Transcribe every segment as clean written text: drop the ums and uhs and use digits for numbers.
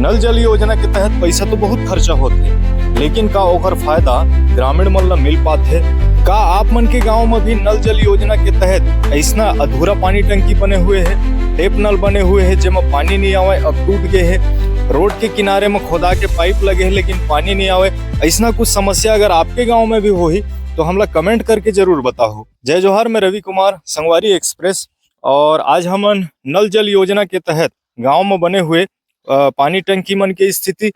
नल जल योजना के तहत पैसा तो बहुत खर्चा होते, लेकिन का ओकर फायदा ग्रामीण मन ला मिल पाथे? का आप मन के गांव में भी नल जल योजना के तहत ऐसा अधूरा पानी टंकी बने हुए है, टेप नल बने हुए है जेमा पानी नहीं आवे, अब टूट गए है, रोड के किनारे में खोदा के पाइप लगे है लेकिन पानी नहीं आवे? ऐसा कुछ समस्या अगर आपके गाँव में भी होही तो हमला कमेंट करके जरूर बताओ। जय जोहार, मैं रवि कुमार, संगवारी एक्सप्रेस, और आज हमन नल जल योजना के तहत गांव में बने हुए पानी टंकी मन की स्थिति,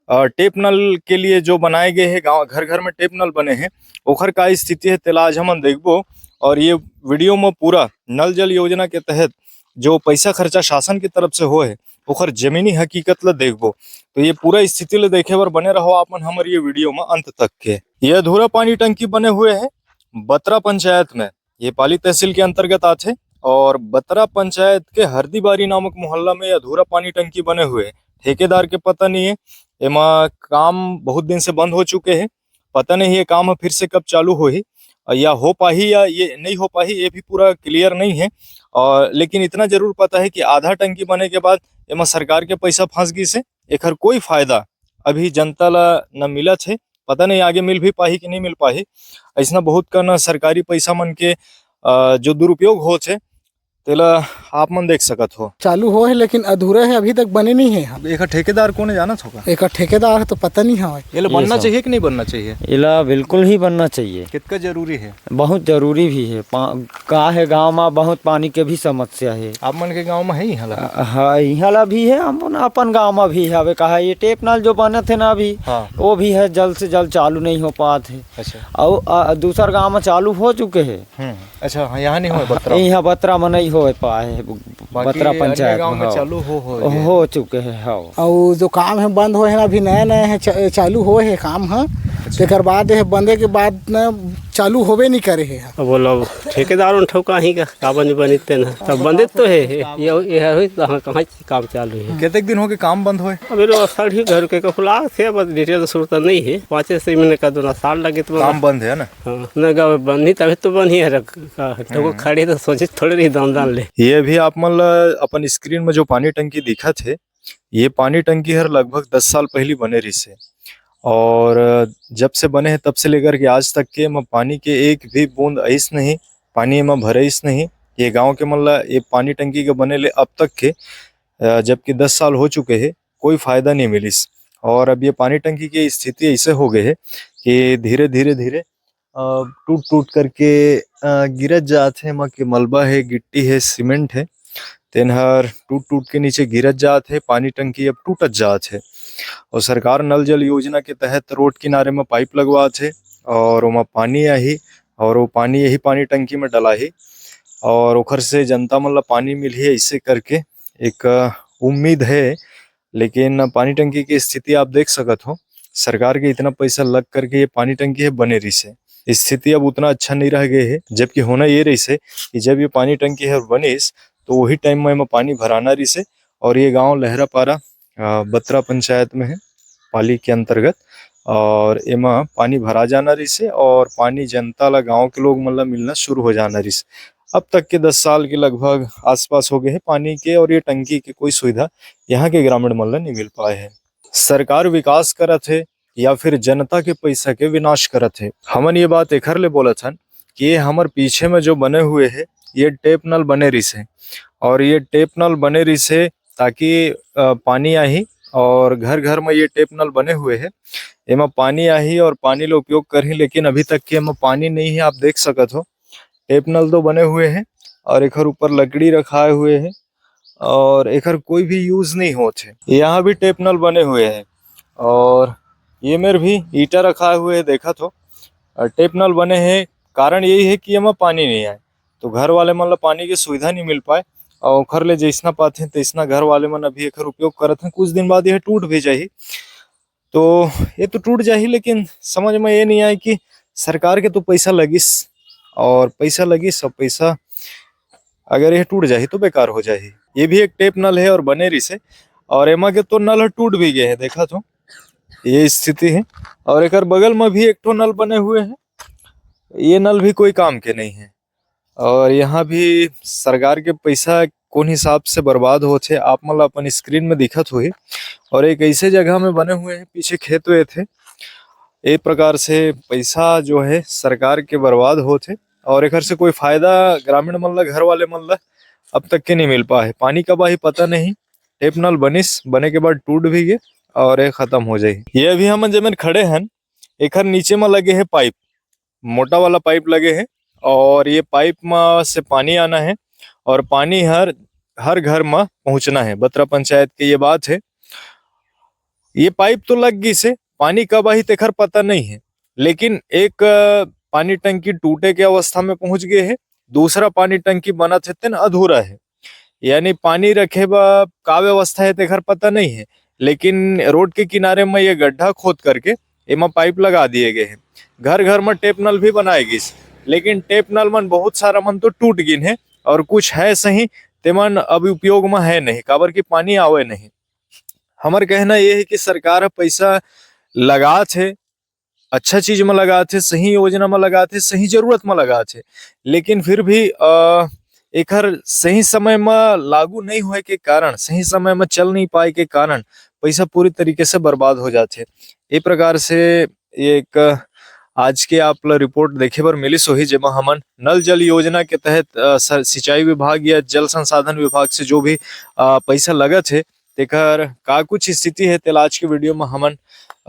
टेप नल के लिए जो बनाए गए हैं, गांव घर घर में टेप नल बने हैं, ओखर का स्थिति है तेला आज हमन देखबो। और ये वीडियो में पूरा नल जल योजना के तहत जो पैसा खर्चा शासन की तरफ से हो है ओखर जमीनी हकीकत ला देखबो। तो ये पूरा स्थिति ले देखे बर बने रहो आपन हमर ये वीडियो में अंत तक के। ये अधूरा पानी टंकी बने हुए है बतरा पंचायत में, ये पाली तहसील के अंतर्गत आते, और बतरा पंचायत के हरदीबारी नामक मोहल्ला में अधूरा पानी टंकी बने हुए है। ठेकेदार के पता नहीं है, एमा काम बहुत दिन से बंद हो चुके हैं, पता नहीं ये काम फिर से कब चालू हो ही या हो पाही या ये नहीं हो पाही, ये भी पूरा क्लियर नहीं है। और लेकिन इतना जरूर पता है कि आधा टंकी बने के बाद एमा सरकार के पैसा फंस गई से, एकर कोई फायदा अभी जनता ला न मिला है, पता नहीं आगे मिल भी पाही कि नहीं मिल पाही। ऐसा बहुत का न सरकारी पैसा मन के जो दुरुपयोग हो छे तेला आप मन देख सकत हो। चालू हो है लेकिन अधूरा है, अभी तक बने नहीं है। एक ठेकेदार कौन जाना होगा? एक ठेकेदार तो पता नहीं है। ये बनना चाहिए कि नहीं बनना चाहिए? इला बिल्कुल ही बनना चाहिए। कितना जरूरी है? बहुत जरूरी भी है। का है गांव में बहुत पानी के भी समस्या है। आप मन के गांव में है? यहाँ भी है, हम अपन गांव में भी है। कहा ये टेप नल जो बने थे ना अभी, हाँ। वो भी है जल्द से जल्द चालू नहीं हो पाते है। अच्छा। और दूसर गांव में चालू हो चुके है। अच्छा, यहाँ नहीं हो बतरा? यहाँ बतरा में नहीं हो पाए, बतरा पंचायत गांव में चालू हो चुके है। और जो काम है बंद हो है अभी नया नया है, चालू हो है काम है। तेकर बाद है बंदे के बाद न चालू होबे नहीं करे है। बोलो ठेकेदार ठोका ही का बनते ना तब बंदे तो है ये कहाँ काम चालू है। कितने दिन हो गए काम बंद होए? अभी लोग साढ़ी घर के खुला थे, बस डिटेल सूरत नहीं है। 5-6 महीने का 2 साल लगे तो काम बंद है ना। हाँ न बंद ही तभी तो बंद ही है, तो खड़े तो सोचे थोड़े नहीं दान ले। ये भी आप मन अपन स्क्रीन में जो पानी टंकी दिखा थे, ये पानी टंकी हर लगभग 10 साल पहले बने रही से, और जब से बने हैं तब से लेकर के आज तक के में पानी के एक भी बूंद ऐस नहीं, पानी में भरेस नहीं। ये गांव के मतलब ये पानी टंकी के बने ले अब तक के, जबकि 10 साल हो चुके हैं, कोई फायदा नहीं मिलिस। और अब ये पानी टंकी की स्थिति ऐसे हो गए है कि धीरे धीरे धीरे टूट टूट करके गिरत जाते हैं। के मलबा है, गिट्टी है, सीमेंट है, तेनहर टूट टूट के नीचे गिरत जाते है। पानी टंकी अब टूटत जाते है, और सरकार नल जल योजना के तहत रोड किनारे में पाइप लगवाते, और वहाँ पानी आई, और वो पानी यही पानी टंकी में डला ही, और ओखर से जनता मतलब पानी मिल ही, ऐसे करके एक उम्मीद है। लेकिन पानी टंकी की स्थिति आप देख सकत हो, सरकार के इतना पैसा लग करके ये पानी टंकी है बने रही से, स्थिति अब उतना अच्छा नहीं रह गए है। जबकि होना ये रही से कि जब ये पानी टंकी है बनिस तो वही टाइम में पानी भराना रही से। और ये गांव लहरापारा बतरा पंचायत में है, पाली के अंतर्गत, और एमा पानी भरा जाना रही से, और पानी जनता ला गांव के लोग मतलब मिलना शुरू हो जाना रही से। अब तक के 10 साल के लगभग आसपास हो गए हैं पानी के, और ये टंकी की कोई सुविधा यहाँ के ग्रामीण मतलब नहीं मिल पाए है। सरकार विकास करत है या फिर जनता के पैसा के विनाश करत है? हमन ये बात एखर ले बोलत हन कि ये हमर पीछे में जो बने हुए है ये टेप नल बने रही से, और ये टेप नल बने रही से ताकि पानी आई, और घर घर में ये टेप नल बने हुए हैं, एमा पानी आई और पानी ला उपयोग करही। लेकिन अभी तक के एमा पानी नहीं है, आप देख सकत हो। टेप नल तो बने हुए हैं और एकर ऊपर लकड़ी रखाए हुए हैं, और एकर कोई भी यूज नहीं होते। यहाँ भी टेप नल बने हुए हैं, और ये मेरे भी ईटा रखाए हुए है, देखा तो टेप नल बने हैं। कारण यही है कि एमा पानी नहीं आए, तो घर वाले मतलब पानी की सुविधा नहीं मिल पाए, और घर ले जैसना पाते तैसना घर वाले मन अभी एकर उपयोग करत हैं। कुछ दिन बाद यह टूट भी जाही, तो ये तो टूट जाही, लेकिन समझ में ये नहीं आए कि सरकार के तो पैसा लगिस, और पैसा लगिस, और पैसा अगर यह टूट जाही तो बेकार हो जाही। ये भी एक टेप नल है और बने रही से, और एमा के तो नल टूट भी गए हैं, देखा तो ये स्थिति है। और एक बगल में भी एक तो नल बने हुए हैं, ये नल भी कोई काम के नहीं है, और यहाँ भी सरकार के पैसा कौन हिसाब से बर्बाद होते आप मतलब अपन स्क्रीन में दिखत हुई। और एक ऐसे जगह में बने हुए हैं, पीछे खेत हुए थे। एक प्रकार से पैसा जो है सरकार के बर्बाद होते और एक से कोई फायदा ग्रामीण मन ला, घर वाले मन ला अब तक के नहीं मिल पा है। पानी कब आही पता नहीं, टेप नल बने के बाद टूट भी गए और ये खत्म हो जाए। ये अभी हम जमीन खड़े हैं, एक नीचे में लगे है पाइप, मोटा वाला पाइप लगे है और ये पाइप में से पानी आना है और पानी हर घर में पहुंचना है। बत्रा पंचायत की ये बात है। ये पाइप तो लग गई से, पानी कब आई तेखर पता नहीं है, लेकिन एक पानी टंकी टूटे के अवस्था में पहुंच गए है, दूसरा पानी टंकी बना थे तेन अधूरा है। यानी पानी रखे बा का व्यवस्था है तेखर पता नहीं है, लेकिन रोड के किनारे में ये गड्ढा खोद करके एमा पाइप लगा दिए गए हैं। घर घर में टेप नल भी बनाए गई, लेकिन टेप नल मन बहुत सारा मन तो टूट गिन है और कुछ है सही तेमन अभी उपयोग में है नहीं, काबर की पानी आवे नहीं। हमार कहना ये है कि सरकार पैसा लगा थे, अच्छा चीज में लगा थे, सही योजना में लगा थे, सही जरूरत में लगा थे, लेकिन फिर भी एक सही समय में लागू नहीं हुए के कारण, सही समय में चल नहीं पाए के कारण पैसा पूरी तरीके से बर्बाद हो जाते। ये प्रकार से एक आज के आप रिपोर्ट देखे बर मिली सोही, जेमा हमन नल जल योजना के तहत सिंचाई विभाग या जल संसाधन विभाग से जो भी पैसा लगा थे तेकर का कुछ स्थिति है तेल आज के वीडियो में हमन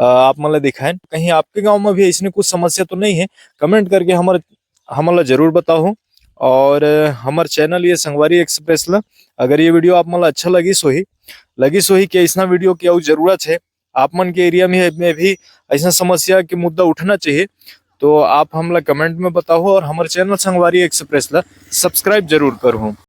आप मन ला दिखाएं। कहीं आपके गांव में भी ऐसी कुछ समस्या तो नहीं है, कमेंट करके हमला जरूर बताओ। और हमार चैनल ये संगवारी एक्सप्रेस ला अगर ये वीडियो आप मन ला अच्छा लगी सोही कि ऐसा वीडियो की जरूरत है, आप मन के एरिया में भी ऐसा समस्या के मुद्दा उठना चाहिए, तो आप हमला कमेंट में बताओ और हमारे चैनल संगवारी एक्सप्रेस ला सब्सक्राइब जरूर करो।